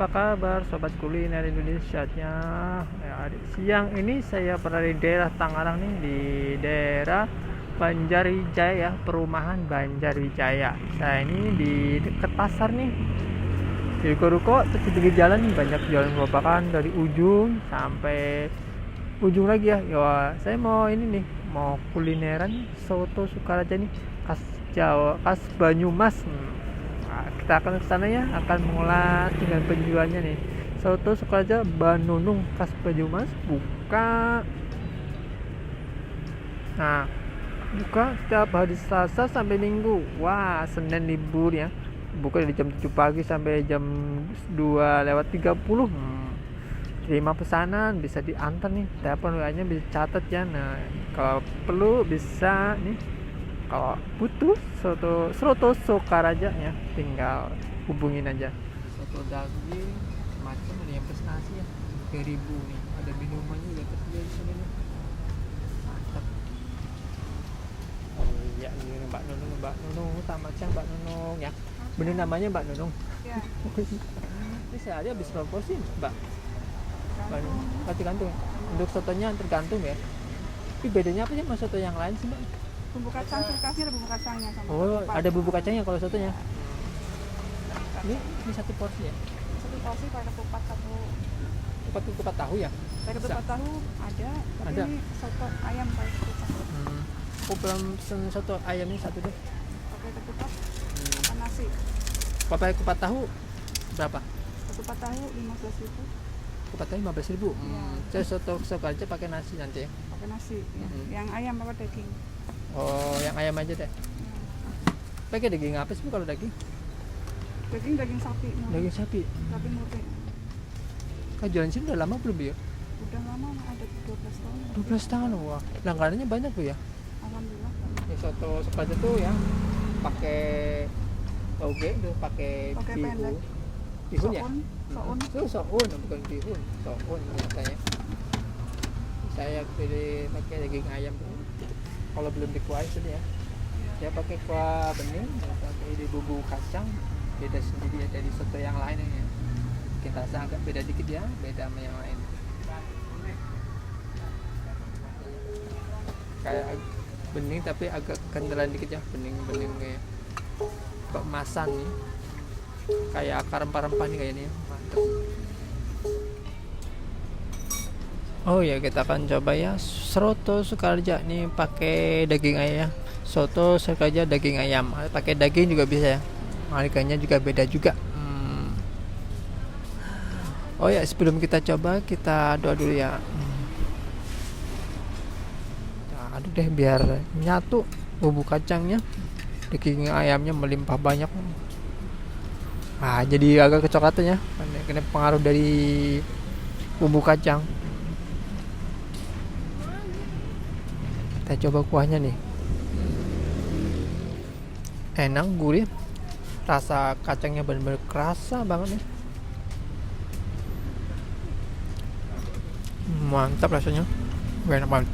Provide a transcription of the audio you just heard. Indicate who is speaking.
Speaker 1: apa kabar sobat kuliner Indonesia nya? Siang ini saya berada di daerah Tangerang nih, di daerah Banjarwijaya, perumahan Banjarwijaya. Saya ini di dekat pasar nih, di ruko-ruko terus di pinggir jalan nih, banyak jualan gerobakan dari ujung sampai ujung lagi ya. Saya mau ini nih, mau kulineran soto Sukaraja nih, khas Jawa, khas Banyumas. Nah, kita akan ke sana ya, akan mengulas dengan penjualnya nih. Soto Sukaraja Banunung khas Banyumas buka. Nah, buka setiap hari Selasa sampai Minggu. Wah, Senin libur ya. Buka dari jam 7 pagi sampai jam 2:30. Terima pesanan bisa diantar nih. Telepon WA-nya bisa catat ya. Nah, kalau perlu bisa nih, kalau butuh soto Sukaraja ya, tinggal hubungin aja. Soto daging macam ada yang plus nasi ya, 3.000 nih. Ada minumannya juga tersedia di sini nih. Mantap. Oh iya, ini Mbak Nunung sama Cang Mbak Nunung ya. Bener namanya Mbak Nunung.
Speaker 2: Ya.
Speaker 1: Ini sehari habis berapa porsi Mbak? Tergantung. Untuk sotonya tergantung ya. Tapi bedanya apa sih sama soto yang lain sih Mbak?
Speaker 2: Bumbu kacang kulkasnya ada bumbu kacangnya sama.
Speaker 1: Oh,
Speaker 2: ketupat.
Speaker 1: ada bumbu kacangnya kalau sotonya. Ini satu porsi ya.
Speaker 2: Satu porsi pakai ketupat satu.
Speaker 1: Kupat tahu ya.
Speaker 2: Pakai ketupat tahu ada, tapi
Speaker 1: Ada.
Speaker 2: ini soto ayam pakai ketupat.
Speaker 1: Oh, belum pesen soto ayam ini satu deh.
Speaker 2: Pakai ketupat sama nasi.
Speaker 1: Pakai kupat tahu berapa?
Speaker 2: Ketupat tahu 15.000,
Speaker 1: Kupat tahu 15.000. Saya soto Sukaraja pakai nasi nanti ya.
Speaker 2: pakai nasi. Ya. Yang ayam apa daging?
Speaker 1: Oh, yang ayam aja deh.
Speaker 2: Ya.
Speaker 1: Pakai daging apa sih kalau daging?
Speaker 2: Daging sapi. Murni.
Speaker 1: Daging sapi.
Speaker 2: Sapi murni.
Speaker 1: Kak jualan sini udah lama belum ya?
Speaker 2: Udah lama, ada 12 tahun.
Speaker 1: 12 tahun. Wah, langganannya banyak Bu ya.
Speaker 2: Alhamdulillah.
Speaker 1: Ya, soto Sukaraja tuh ya pakai toge tuh, pakai
Speaker 2: pendek.
Speaker 1: bihun ya.
Speaker 2: Soun.
Speaker 1: Soun bukan bihun, soun biasanya. Saya pilih pakai daging ayam tuh. Kalau belum dikuah sini ya. Saya pakai kuah bening, pakai di bumbu kacang, beda sendiri ya dari soto yang lain ya. Kita rasa agak beda dikit ya, beda sama yang lain. Kayak bening tapi agak kendalan dikit ya, bening kayak keemasan nih, kayak akar rempah-rempah nih kayaknya. Mantap. Oh ya, kita akan coba ya soto Sukaraja nih pakai daging ayam. Soto Sukaraja daging ayam, pakai daging juga bisa ya. Harganya juga beda juga. Oh ya, sebelum kita coba kita doa dulu ya. Aduh deh, biar nyatu bumbu kacangnya, daging ayamnya melimpah banyak. Jadi agak kecoklatan ya, karena pengaruh dari bumbu kacang. Kita coba kuahnya nih. Enak, gurih. Rasa kacangnya benar-benar kerasa banget nih. Mantap rasanya. Enak banget.